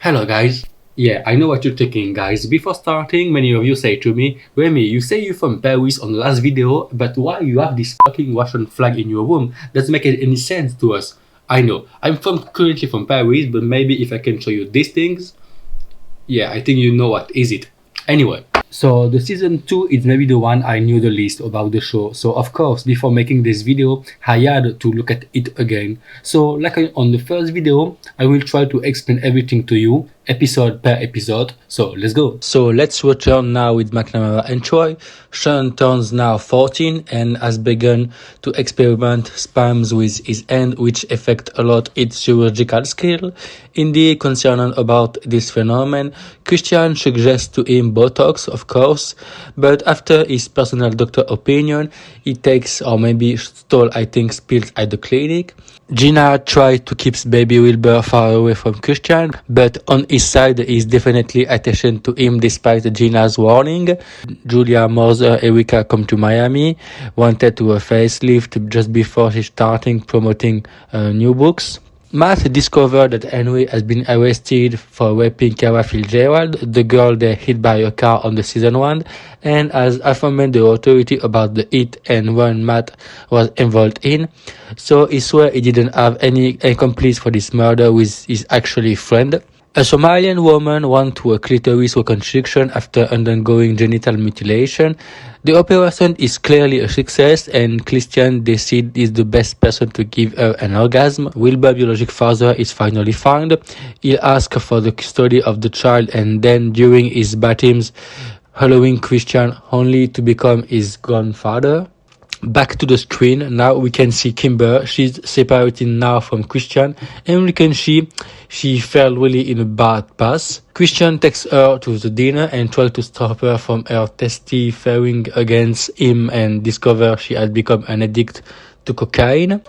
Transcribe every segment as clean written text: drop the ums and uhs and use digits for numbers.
Hello guys. Yeah, I know what you're thinking guys. Before starting, many of you say to me, Remy, you say you're from Paris on the last video, but why you have this fucking Russian flag in your room? Doesn't make any sense to us. I know, currently from Paris, but maybe if I can show you these things, yeah, I think you know what is it. Anyway, so the season 2 is maybe the one I knew the least about the show. So of course, before making this video, I had to look at it again. So like on the first video, I will try to explain everything to you, episode per episode. So let's go. So let's return now with McNamara and Troy. Sean turns now 14 and has begun to experiment spams with his hand, which affect a lot its chirurgical skill. Indeed, concerned about this phenomenon, Christian suggests to him Botox, of course, but after his personal doctor opinion, he takes, or maybe stole, I think, pills at the clinic. Gina tries to keep baby Wilbur far away from Christian, but on his side is definitely attached to him despite Gina's warning. Julia, mother Erica come to Miami, wanted to a facelift just before she starting promoting new books. Matt discovered that Henry has been arrested for raping Cara Fitzgerald, the girl they hit by a car on the season 1, and has informed the authority about the hit and run Matt was involved in. So he swore he didn't have any accomplice for this murder with his actually friend. A Somalian woman went to a clitoris reconstruction after undergoing genital mutilation. The operation is clearly a success and Christian decides is the best person to give her an orgasm. Wilbur's biological father is finally found. He'll ask for the custody of the child and then during his baptism, allowing Christian only to become his grandfather. Back to the screen, now we can see Kimber. She's separated now from Christian and we can see she fell really in a bad path. Christian takes her to the dinner and tries to stop her from her testifying against him and discover she had become an addict to cocaine.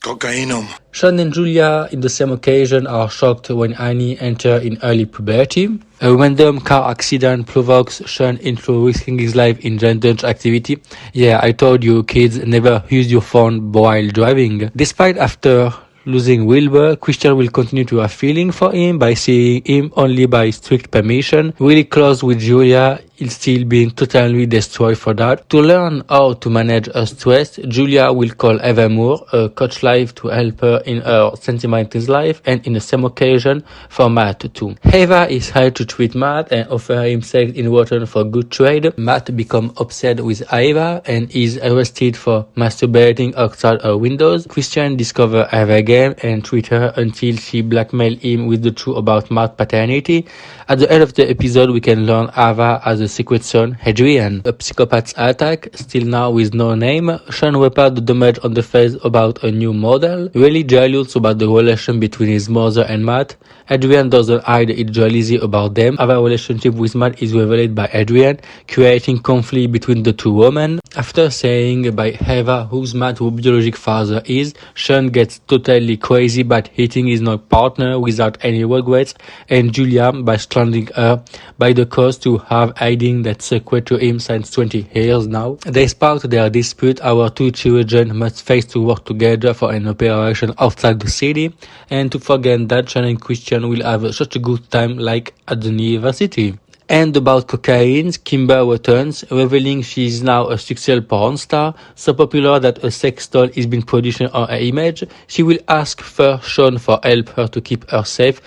Cocainum. Sean and Julia, in the same occasion, are shocked when Annie enters in early puberty. A random car accident provokes Sean into risking his life in dangerous activity. Yeah, I told you kids, never use your phone while driving. Despite after losing Wilbur, Christian will continue to have feeling for him by seeing him only by strict permission. Really close with Julia, he'll still being totally destroyed for that. To learn how to manage her stress, Julia will call Eva Moore, a coach life to help her in her sentimental life and in the same occasion for Matt too. Eva is hired to treat Matt and offer him sex in return for good trade. Matt becomes obsessed with Eva and is arrested for masturbating outside her windows. Christian discovers Eva game and treat her until she blackmails him with the truth about Matt's paternity. At the end of the episode, we can learn Ava as a secret son, Adrian. A psychopath's attack, still now with no name. Sean repaired the damage on the face about a new model. Really jealous about the relation between his mother and Matt. Adrian doesn't hide his jealousy about them. Our relationship with Matt is revealed by Adrian, creating conflict between the two women. After saying by Eva who's Matt's biological father is, Sean gets totally crazy by hitting his new partner without any regrets, and Julia by stranding her by the coast to have hiding that secret to him since 20 years now. Despite their dispute, our two children must face to work together for an operation outside the city, and to forget that Sean and Christian will have such a good time like at the university. And about cocaine, Kimber returns, revealing she is now a successful porn star, so popular that a sex doll is being produced on her image. She will ask for Sean for help her to keep her safe,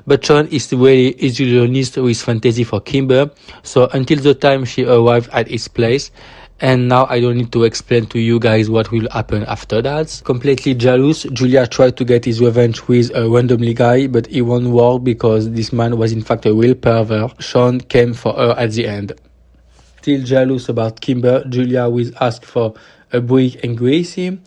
but Sean is really illusionist with fantasy for Kimber, so until the time she arrives at his place. And now I don't need to explain to you guys what will happen after that. Completely jealous, Julia tried to get his revenge with a randomly guy, but it won't work because this man was in fact a real pervert. Sean came for her at the end. Still jealous about Kimber, Julia will ask for a break and Gracie.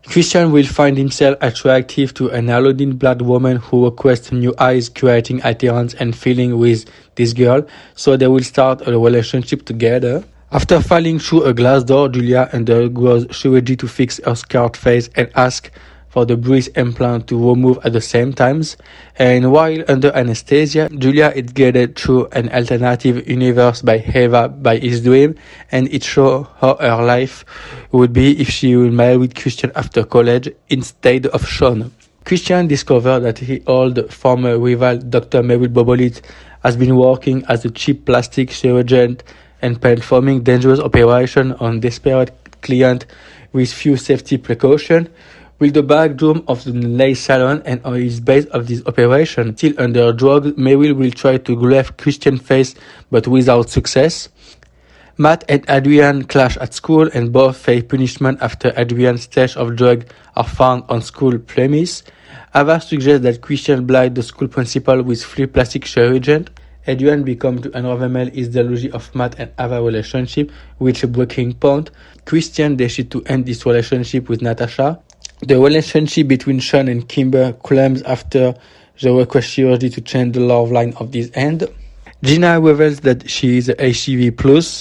Christian will find himself attractive to an Aladdin black woman who requests new eyes, creating adherence and feeling with this girl, so they will start a relationship together. After falling through a glass door, Julia undergoes surgery to fix her scarred face and asks for the breast implant to remove at the same times. And while under anesthesia, Julia is guided through an alternative universe by Eva by his dream, and it shows how her life would be if she would marry with Christian after college instead of Sean. Christian discovered that his old former rival, Dr. Merrill Bobolit, has been working as a cheap plastic surgeon and performing dangerous operations on desperate clients with few safety precautions. With the backroom of the nail salon and on his base of this operation still under drugs, Merrill will try to graft Christian's face but without success. Matt and Adrian clash at school and both face punishment after Adrian's stash of drugs are found on school premise. Ava suggests that Christian blind the school principal with free plastic surgeon. Adrian becomes to unravel his delusion of Matt and Ava's relationship, which a breaking point. Christian decides to end this relationship with Natasha. The relationship between Sean and Kimber climbs after the request chirurgy to change the love line of this end. Gina reveals that she is HIV+,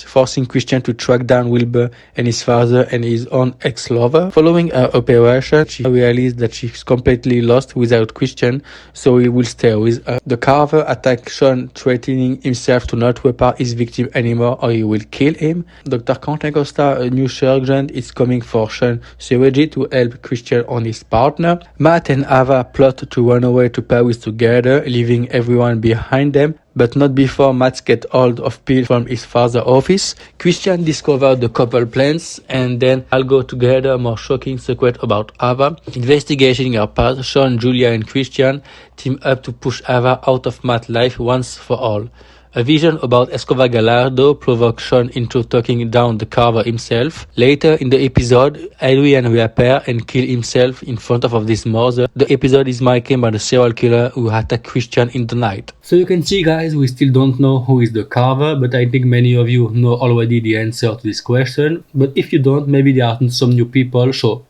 forcing Christian to track down Wilbur and his father and his own ex-lover. Following her operation, she realizes that she's completely lost without Christian, so he will stay with her. The Carver attacks Sean, threatening himself to not repart his victim anymore or he will kill him. Dr. Quentin Costa, a new surgeon, is coming for Sean's surgery to help Christian on his partner. Matt and Ava plot to run away to Paris together, leaving everyone behind them, but not before Matt gets hold of Bill from his father's office. Christian discovers the couple plans, and then all go together. More shocking secret about Ava. Investigating her past, Sean, Julia, and Christian team up to push Ava out of Matt's life once for all. A vision about Escobar Gallardo provokes Sean into taking down the Carver himself. Later in the episode, Adrian reappears and kills himself in front of this mother. The episode is marked by the serial killer who attacked Christian in the night. So you can see, guys, we still don't know who is the Carver, but I think many of you know already the answer to this question. But if you don't, maybe there are some new people, so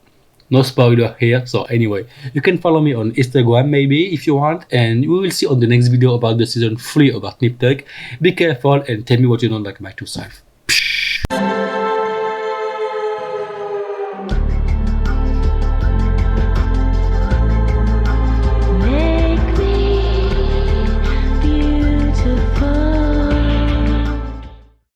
no spoiler here. So anyway, you can follow me on Instagram maybe if you want, and we will see on the next video about the season 3 about Nip Tuck. Be careful and tell me what you don't like about yourself.